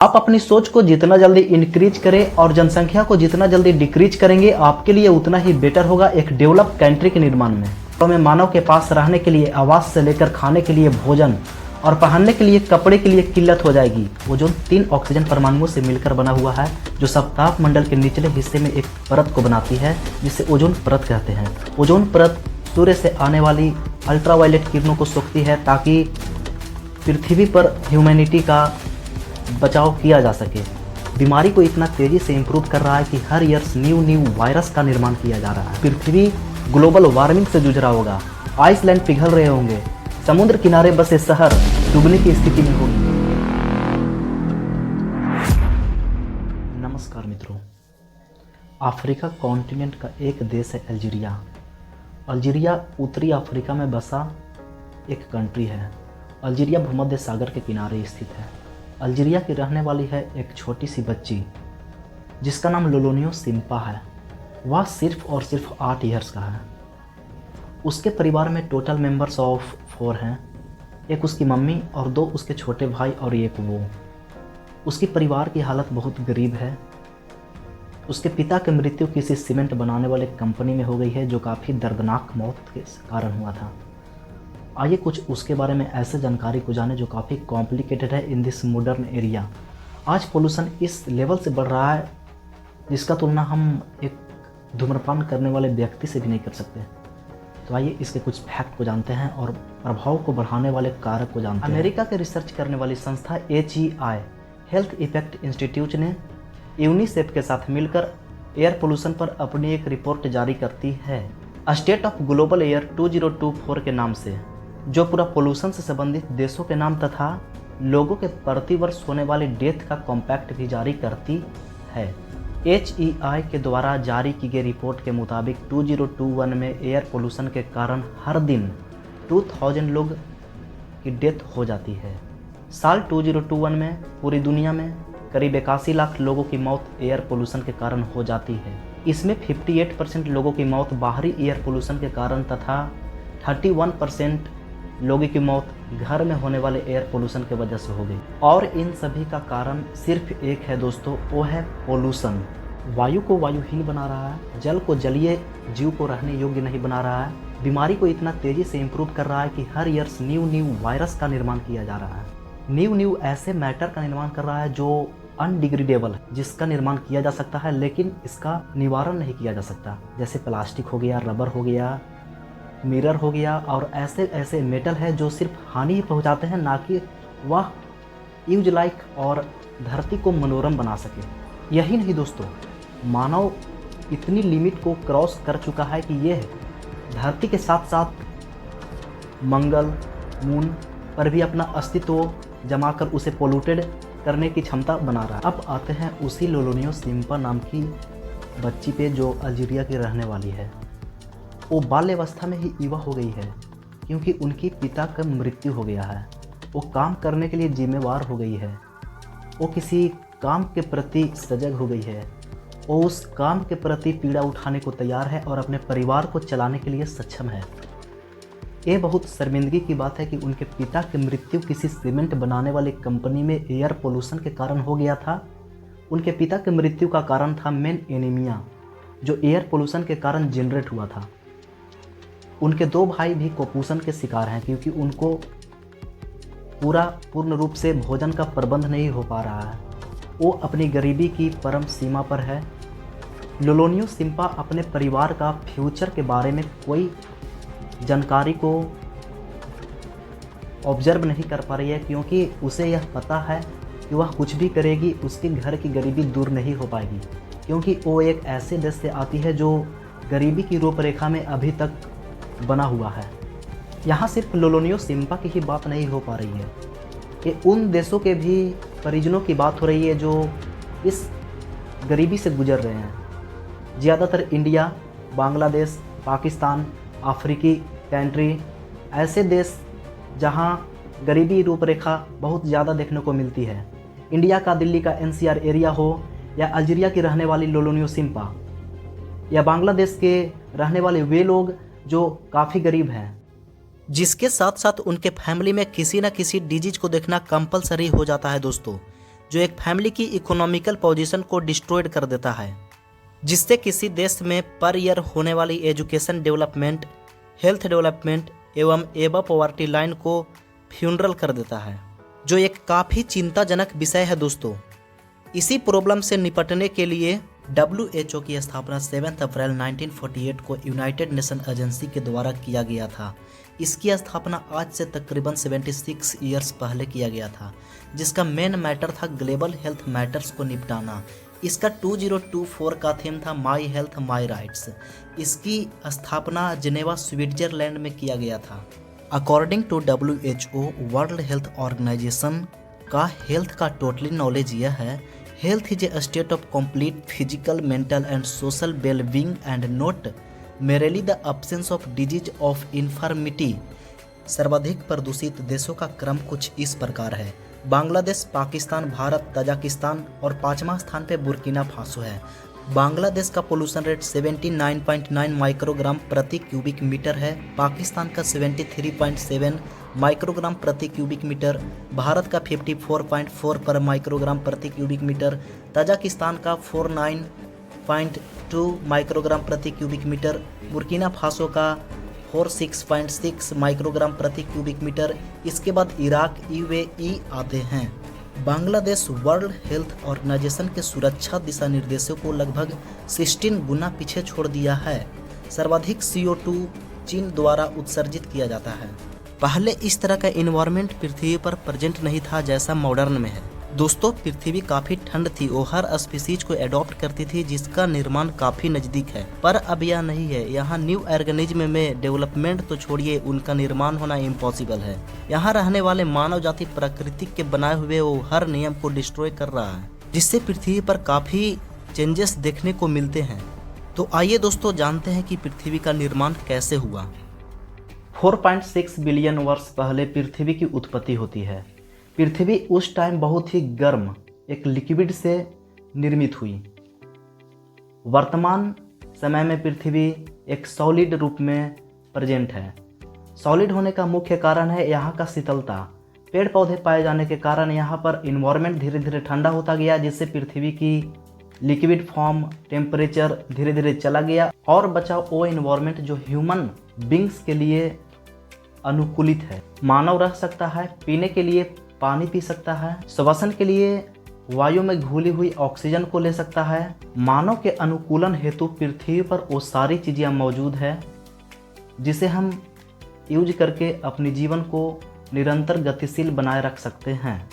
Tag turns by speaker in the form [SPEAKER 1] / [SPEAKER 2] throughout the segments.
[SPEAKER 1] आप अपनी सोच को जितना जल्दी इंक्रीज करें और जनसंख्या को जितना जल्दी डिक्रीज करेंगे आपके लिए उतना ही बेटर होगा एक डेवलप कंट्री के निर्माण में। तो में मानव के पास रहने के लिए आवास से लेकर खाने के लिए भोजन और पहनने के लिए कपड़े के लिए किल्लत हो जाएगी। ओजोन 3 ऑक्सीजन परमाणुओं से मिलकर बना हुआ है जो सप्ताह मंडल के निचले हिस्से में एक परत को बनाती है जिसे ओजोन परत कहते हैं। ओजोन परत सूर्य से आने वाली अल्ट्रावायलेट किरणों को सोखती है ताकि पृथ्वी पर ह्यूमैनिटी का बचाव किया जा सके। बीमारी को इतना तेजी से इम्प्रूव कर रहा है कि हर ईयर्स न्यू वायरस का निर्माण किया जा रहा है। पृथ्वी ग्लोबल वार्मिंग से जूझ रहा होगा, आइसलैंड पिघल रहे होंगे, समुद्र किनारे बसे शहर डूबने की स्थिति में होगी। नमस्कार मित्रों, अफ्रीका कॉन्टिनेंट का एक देश है अल्जीरिया। अल्जीरिया उत्तरी अफ्रीका में बसा एक कंट्री है। अल्जीरिया भूमध्य सागर के किनारे स्थित है। अल्जीरिया की रहने वाली है एक छोटी सी बच्ची जिसका नाम लोलोनियो सिम्पा है। वह सिर्फ और सिर्फ 8 ईयर्स का है। उसके परिवार में टोटल मेंबर्स ऑफ 4 हैं। एक उसकी मम्मी और 2 उसके छोटे भाई और एक वो। उसकी परिवार की हालत बहुत गरीब है। उसके पिता की मृत्यु किसी सीमेंट बनाने वाले कंपनी में हो गई है जो काफ़ी दर्दनाक मौत के कारण हुआ था। आइए कुछ उसके बारे में ऐसे जानकारी को जाने जो काफ़ी कॉम्प्लिकेटेड है इन दिस मॉडर्न एरिया। आज पोल्यूशन इस लेवल से बढ़ रहा है जिसका तुलना हम एक धूम्रपान करने वाले व्यक्ति से भी नहीं कर सकते। तो आइए इसके कुछ फैक्ट को जानते हैं और प्रभाव को बढ़ाने वाले कारक को जानते हैं। अमेरिका के रिसर्च करने वाली संस्था HEI हेल्थ इफेक्ट इंस्टीट्यूट ने यूनिसेफ के साथ मिलकर एयर पोल्यूशन पर अपनी एक रिपोर्ट जारी करती है स्टेट ऑफ ग्लोबल एयर 2024 के नाम से, जो पूरा पोल्यूशन से संबंधित देशों के नाम तथा लोगों के प्रति वर्ष होने वाले डेथ का कॉम्पैक्ट भी जारी करती है। HEI के द्वारा जारी की गई रिपोर्ट के मुताबिक 2021 में एयर पोल्यूशन के कारण हर दिन 2000 लोग की डेथ हो जाती है। साल 2021 में पूरी दुनिया में करीब 81 लाख लोगों की मौत एयर पोल्यूशन के कारण हो जाती है। इसमें 58% लोगों की मौत बाहरी एयर पोल्यूशन के कारण तथा 31% लोगों की मौत घर में होने वाले एयर पोल्यूशन की वजह से हो गई। और इन सभी का कारण सिर्फ एक है दोस्तों, वो है पोल्यूशन। वायु को वायुहीन बना रहा है, जल को जलीय जीव को रहने योग्य नहीं बना रहा है, बीमारी को इतना तेजी से इम्प्रूव कर रहा है कि हर ईयर्स न्यू वायरस का निर्माण किया जा रहा है। न्यू ऐसे मैटर का निर्माण कर रहा है जो अनडिग्रेडेबल है, जिसका निर्माण किया जा सकता है लेकिन इसका निवारण नहीं किया जा सकता। जैसे प्लास्टिक हो गया, रबर हो गया, मिरर हो गया और ऐसे ऐसे मेटल है जो सिर्फ हानि ही पहुंचाते हैं, ना कि वह यूज लाइक और धरती को मनोरम बना सके। यही नहीं दोस्तों, मानव इतनी लिमिट को क्रॉस कर चुका है कि यह धरती के साथ साथ मंगल, मून पर भी अपना अस्तित्व जमाकर उसे पोल्यूटेड करने की क्षमता बना रहा है। अब आते हैं उसी लोलोनियो सिम्पा नाम की बच्ची पे जो अल्जीरिया की रहने वाली है। वो बाल्यावस्था में ही युवा हो गई है क्योंकि उनकी पिता का मृत्यु हो गया है। वो काम करने के लिए जिम्मेवार हो गई है। वो किसी काम के प्रति सजग हो गई है। वो उस काम के प्रति पीड़ा उठाने को तैयार है और अपने परिवार को चलाने के लिए सक्षम है। ये बहुत शर्मिंदगी की बात है कि उनके पिता की मृत्यु किसी सीमेंट बनाने वाली कंपनी में एयर पोल्यूशन के कारण हो गया था। उनके पिता की मृत्यु का कारण था मेन एनीमिया, जो एयर पोल्यूशन के कारण जनरेट हुआ था। उनके 2 भाई भी कुपोषण के शिकार हैं क्योंकि उनको पूर्ण रूप से भोजन का प्रबंध नहीं हो पा रहा है। वो अपनी गरीबी की परम सीमा पर है। लोलोनियो सिम्पा अपने परिवार का फ्यूचर के बारे में कोई जानकारी को ऑब्जर्व नहीं कर पा रही है क्योंकि उसे यह पता है कि वह कुछ भी करेगी उसके घर की गरीबी दूर नहीं हो पाएगी, क्योंकि वो एक ऐसे देश से आती है जो गरीबी की रूपरेखा में अभी तक बना हुआ है। यहाँ सिर्फ लोलोनियो सिम्पा की ही बात नहीं हो पा रही है, ये उन देशों के भी परिजनों की बात हो रही है जो इस गरीबी से गुजर रहे हैं। ज़्यादातर इंडिया, बांग्लादेश, पाकिस्तान, अफ्रीकी कंट्री, ऐसे देश जहाँ गरीबी रूपरेखा बहुत ज़्यादा देखने को मिलती है। इंडिया का दिल्ली का NCR एरिया हो या अल्जीरिया की रहने वाली लोलोनियो सिम्पा या बांग्लादेश के रहने वाले वे लोग जो काफ़ी गरीब हैं, जिसके साथ साथ उनके फैमिली में किसी न किसी डिजीज को देखना कंपलसरी हो जाता है दोस्तों। जो एक फैमिली की इकोनॉमिकल पोजीशन को डिस्ट्रॉयड कर देता है, जिससे किसी देश में पर ईयर होने वाली एजुकेशन डेवलपमेंट, हेल्थ डेवलपमेंट एवं एबव पॉवर्टी लाइन को फ्यूनरल कर देता है, जो एक काफ़ी चिंताजनक विषय है दोस्तों। इसी प्रॉब्लम से निपटने के लिए WHO की स्थापना 7 अप्रैल 1948 को यूनाइटेड नेशन एजेंसी के द्वारा किया गया था। इसकी स्थापना आज से तकरीबन 76 ईयर्स पहले किया गया था, जिसका मेन मैटर था ग्लोबल हेल्थ मैटर्स को निपटाना। इसका 2024 का थीम था माई हेल्थ माई राइट्स। इसकी स्थापना जिनेवा स्विट्जरलैंड में किया गया था। According to WHO world health organization का हेल्थ का टोटली नॉलेज यह है, health is a state of complete physical, mental and social wellbeing and not merely the absence of disease of infirmity. सर्वाधिक प्रदूषित देशों का क्रम कुछ इस प्रकार है। बांग्लादेश, पाकिस्तान, भारत, तजाकिस्तान और 5वां स्थान पे बुर्किना फासो है। बांग्लादेश का पोल्यूशन रेट 79.9 माइक्रोग्राम प्रति क्यूबिक मीटर है। पाकिस्तान का 73.7 माइक्रोग्राम प्रति क्यूबिक मीटर, भारत का 54.4 पर माइक्रोग्राम प्रति क्यूबिक मीटर, तजाकिस्तान का 49.2 माइक्रोग्राम प्रति क्यूबिक मीटर, बुर्किना फासो का 46.6 माइक्रोग्राम प्रति क्यूबिक मीटर। इसके बाद इराक, UAE आते हैं। बांग्लादेश वर्ल्ड हेल्थ ऑर्गेनाइजेशन के सुरक्षा दिशा निर्देशों को लगभग 16 गुना पीछे छोड़ दिया है। सर्वाधिक CO2 चीन द्वारा उत्सर्जित किया जाता है। पहले इस तरह का इन्वायरमेंट पृथ्वी पर प्रेजेंट नहीं था जैसा मॉडर्न में है। दोस्तों, पृथ्वी काफ़ी ठंड थी, वो हर स्पीसीज को एडॉप्ट करती थी, जिसका निर्माण काफ़ी नज़दीक है। पर अब यह नहीं है। यहाँ न्यू ऑर्गेनिज्म में डेवलपमेंट तो छोड़िए, उनका निर्माण होना इम्पॉसिबल है। यहाँ रहने वाले मानव जाति प्रकृति के बनाए हुए वो हर नियम को डिस्ट्रॉय कर रहा है, जिससे पृथ्वी पर काफ़ी चेंजेस देखने को मिलते हैं। तो आइए दोस्तों जानते हैं कि पृथ्वी का निर्माण कैसे हुआ। 4.6 बिलियन वर्ष पहले पृथ्वी की उत्पत्ति होती है। पृथ्वी उस टाइम बहुत ही गर्म एक लिक्विड से निर्मित हुई। वर्तमान समय में पृथ्वी एक सॉलिड रूप में प्रेजेंट है। सॉलिड होने का मुख्य कारण है यहाँ का शीतलता। पेड़ पौधे पाए जाने के कारण यहाँ पर इन्वायरमेंट धीरे धीरे ठंडा होता गया, जिससे पृथ्वी की लिक्विड फॉर्म टेम्परेचर धीरे धीरे चला गया और बचा वो इन्वायरमेंट जो ह्यूमन बींग्स के लिए अनुकूलित है। मानव रह सकता है, पीने के लिए पानी पी सकता है, श्वसन के लिए वायु में घुली हुई ऑक्सीजन को ले सकता है। मानव के अनुकूलन हेतु पृथ्वी पर वो सारी चीज़ें मौजूद है जिसे हम यूज करके अपने जीवन को निरंतर गतिशील बनाए रख सकते हैं।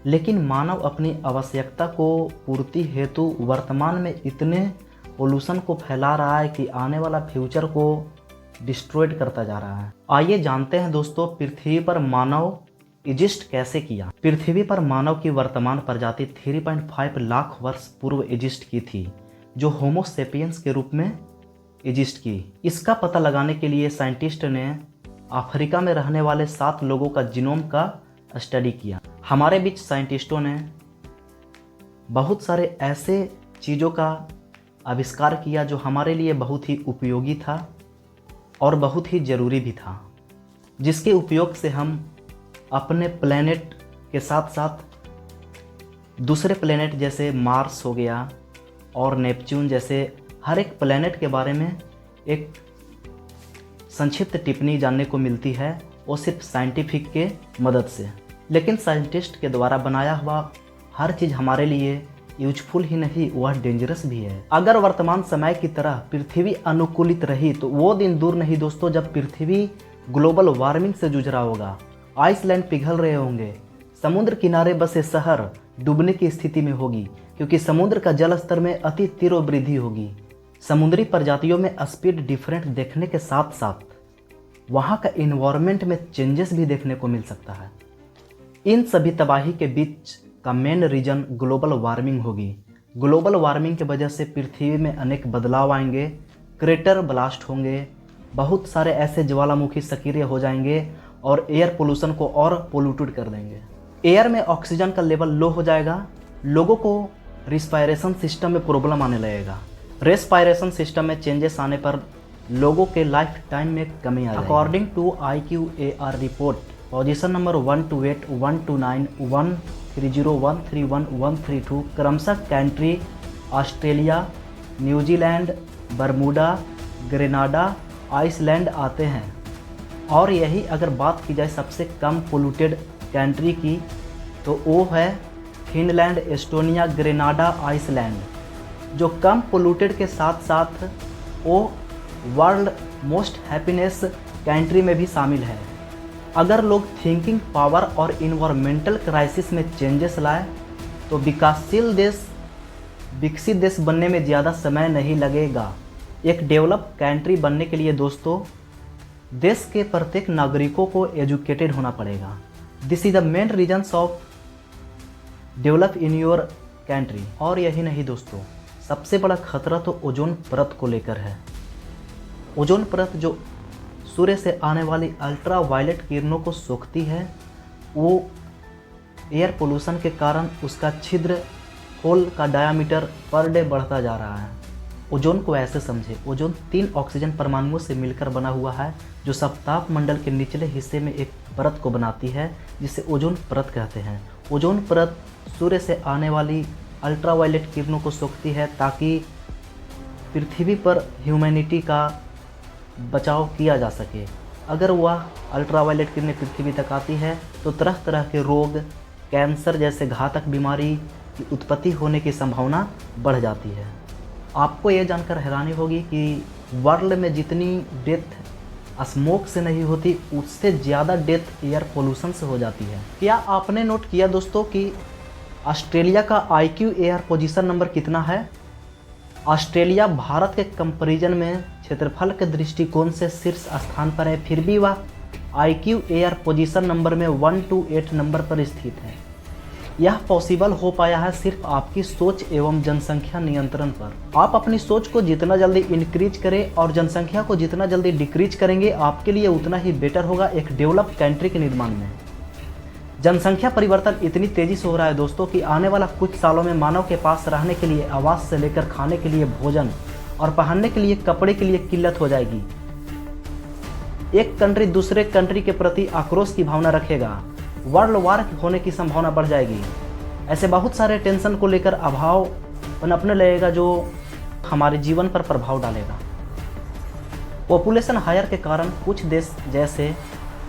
[SPEAKER 1] लेकिन मानव अपनी आवश्यकता को पूर्ति हेतु वर्तमान में इतने पोल्यूशन को फैला रहा है कि आने वाला फ्यूचर को डिस्ट्रॉयड करता जा रहा है। आइए जानते हैं दोस्तों, पृथ्वी पर मानव एग्जिस्ट कैसे किया। पृथ्वी पर मानव की वर्तमान प्रजाति 3.5 लाख वर्ष पूर्व एग्जिस्ट की थी, जो होमो सेपियंस के रूप में एग्जिस्ट की। इसका पता लगाने के लिए साइंटिस्ट ने अफ्रीका में रहने वाले 7 लोगों का जीनोम का स्टडी किया। हमारे बीच साइंटिस्टों ने बहुत सारे ऐसे चीज़ों का आविष्कार किया जो हमारे लिए बहुत ही उपयोगी था और बहुत ही ज़रूरी भी था, जिसके उपयोग से हम अपने प्लेनेट के साथ साथ दूसरे प्लेनेट जैसे मार्स हो गया और नेपच्यून जैसे हर एक प्लेनेट के बारे में एक संक्षिप्त टिप्पणी जानने को मिलती है, वो सिर्फ साइंटिफिक के मदद से। लेकिन साइंटिस्ट के द्वारा बनाया हुआ हर चीज़ हमारे लिए यूजफुल ही नहीं, वह डेंजरस भी है। अगर वर्तमान समय की तरह पृथ्वी अनुकूलित रही तो वो दिन दूर नहीं दोस्तों जब पृथ्वी ग्लोबल वार्मिंग से जूझ रहा होगा। आइसलैंड पिघल रहे होंगे, समुद्र किनारे बसे शहर डूबने की स्थिति में होगी, क्योंकि समुद्र का जल स्तर में अति तीव्र वृद्धि होगी। समुद्री प्रजातियों में स्पीड डिफरेंट देखने के साथ साथ वहाँ का इन्वायरमेंट में चेंजेस भी देखने को मिल सकता है। इन सभी तबाही के बीच का मेन रीजन ग्लोबल वार्मिंग होगी। ग्लोबल वार्मिंग की वजह से पृथ्वी में अनेक बदलाव आएंगे, क्रेटर ब्लास्ट होंगे, बहुत सारे ऐसे ज्वालामुखी सक्रिय हो जाएंगे और एयर पोल्यूशन को और पोल्यूटेड कर देंगे। एयर में ऑक्सीजन का लेवल लो हो जाएगा, लोगों को रिस्पायरेशन सिस्टम में प्रॉब्लम आने लगेगा। रेस्पायरेशन सिस्टम में चेंजेस आने पर लोगों के लाइफ टाइम में कमी आ जाएगी। According to IQAR report, position number 128, 129, 30131 132 क्रमशः country Australia, New Zealand, Bermuda, Grenada, Iceland आते हैं। और यही अगर बात की जाए सबसे कम पोल्यूटेड कंट्री की तो वो है फिनलैंड, एस्टोनिया, ग्रेनाडा, आइसलैंड, जो कम पोल्यूटेड के साथ साथ वो वर्ल्ड मोस्ट हैप्पीनेस कंट्री में भी शामिल है। अगर लोग थिंकिंग पावर और इन्वायरमेंटल क्राइसिस में चेंजेस लाए तो विकसित देश बनने में ज़्यादा समय नहीं लगेगा। एक डेवलप कंट्री बनने के लिए दोस्तों देश के प्रत्येक नागरिकों को एजुकेटेड होना पड़ेगा। This is the main reasons of develop in your country. और यही नहीं दोस्तों, सबसे बड़ा खतरा तो ओजोन परत को लेकर है। ओजोन परत जो सूर्य से आने वाली अल्ट्रा वायलेट किरणों को सोखती है, वो एयर पोल्यूशन के कारण उसका छिद्र होल का डायामीटर पर डे बढ़ता जा रहा है। ओजोन को ऐसे समझे, ओजोन 3 ऑक्सीजन परमाणुओं से मिलकर बना हुआ है जो सप्ताप मंडल के निचले हिस्से में एक परत को बनाती है जिसे ओजोन परत कहते हैं। ओजोन परत सूर्य से आने वाली अल्ट्रावायलेट किरणों को सोखती है ताकि पृथ्वी पर ह्यूमैनिटी का बचाव किया जा सके। अगर वह अल्ट्रावायलेट किरणें पृथ्वी तक आती है तो तरह तरह के रोग, कैंसर जैसे घातक बीमारी की उत्पत्ति होने की संभावना बढ़ जाती है। आपको ये जानकर हैरानी होगी कि वर्ल्ड में जितनी डेथ स्मोक से नहीं होती उससे ज़्यादा डेथ एयर पोल्यूशन से हो जाती है। क्या आपने नोट किया दोस्तों कि ऑस्ट्रेलिया का IQ एयर पोजीशन नंबर कितना है? ऑस्ट्रेलिया भारत के कंपैरिजन में क्षेत्रफल के दृष्टिकोण से शीर्ष स्थान पर है, फिर भी वह IQ एयर पोजीशन नंबर में 128 नंबर पर स्थित है। यह पॉसिबल हो पाया है सिर्फ आपकी सोच एवं जनसंख्या नियंत्रण पर। आप अपनी सोच को जितना जल्दी इंक्रीज करें और जनसंख्या को जितना जल्दी डिक्रीज करेंगे आपके लिए उतना ही बेटर होगा एक डेवलप कंट्री के निर्माण में। जनसंख्या परिवर्तन इतनी तेजी से हो रहा है दोस्तों कि आने वाला कुछ सालों में मानव के पास रहने के लिए आवास से लेकर खाने के लिए भोजन और पहनने के लिए कपड़े के लिए किल्लत हो जाएगी। एक कंट्री दूसरे कंट्री के प्रति आक्रोश की भावना रखेगा, वर्ल्ड वार होने की संभावना बढ़ जाएगी। ऐसे बहुत सारे टेंशन को लेकर अभाव पनपने लगेगा जो हमारे जीवन पर प्रभाव डालेगा। पॉपुलेशन हायर के कारण कुछ देश जैसे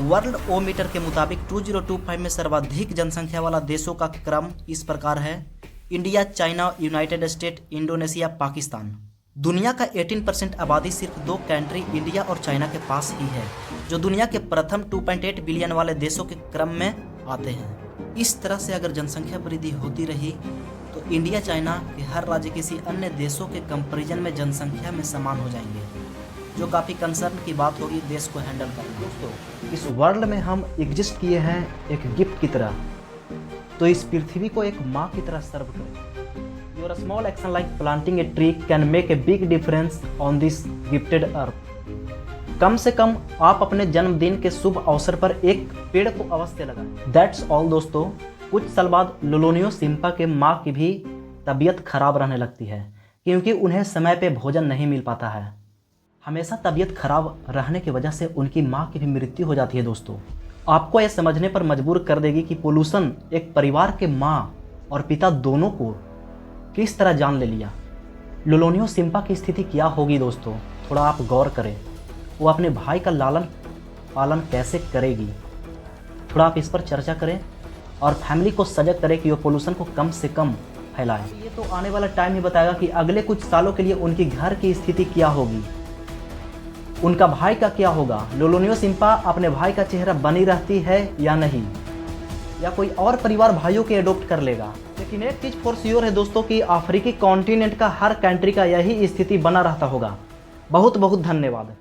[SPEAKER 1] वर्ल्ड ओमीटर के मुताबिक 2025 में सर्वाधिक जनसंख्या वाला देशों का क्रम इस प्रकार है: India, China, United state, Indonesia, Pakistan. दुनिया का 18% आबादी सिर्फ 2 कंट्री इंडिया और चाइना के पास ही है जो दुनिया के प्रथम 2.8 बिलियन वाले देशों के क्रम में आते हैं। इस तरह से अगर जनसंख्या वृद्धि होती रही तो इंडिया, चाइना के हर राज्य किसी अन्य देशों के कंपैरिजन में जनसंख्या में समान हो जाएंगे, जो काफ़ी कंसर्न की बात होगी देश को हैंडल करना। दोस्तों इस वर्ल्ड में हम एग्जिस्ट किए हैं एक गिफ्ट की तरह, तो इस पृथ्वी को एक माँ की तरह सर्व करें। Your small action like planting a tree can make a big difference on this gifted earth. कम से कम आप अपने जन्मदिन के शुभ अवसर पर एक पेड़ को अवश्य लगाएं। दैट्स ऑल दोस्तों। कुछ साल बाद लोलोनियो सिम्पा के माँ की भी तबीयत खराब रहने लगती है क्योंकि उन्हें समय पे भोजन नहीं मिल पाता है। हमेशा तबीयत खराब रहने की वजह से उनकी माँ की भी मृत्यु हो जाती है। दोस्तों आपको यह समझने पर मजबूर कर देगी कि पोल्यूशन एक परिवार के माँ और पिता दोनों को किस तरह जान ले लिया। लोलोनियो सिम्पा की स्थिति क्या होगी दोस्तों, थोड़ा आप गौर करें। वो अपने भाई का लालन पालन कैसे करेगी, थोड़ा आप इस पर चर्चा करें और फैमिली को सजग करें कि वो पोल्यूशन को कम से कम फैलाएं। ये तो आने वाला टाइम ही बताएगा कि अगले कुछ सालों के लिए उनकी घर की स्थिति क्या होगी, उनका भाई का क्या होगा। लोलोनियो सिम्पा अपने भाई का चेहरा बनी रहती है या नहीं, या कोई और परिवार भाइयों के एडॉप्ट कर लेगा। लेकिन एक चीज़ फॉर श्योर है दोस्तों कि अफ्रीकी कॉन्टिनेंट का हर कंट्री का यही स्थिति बना रहता होगा। बहुत बहुत धन्यवाद।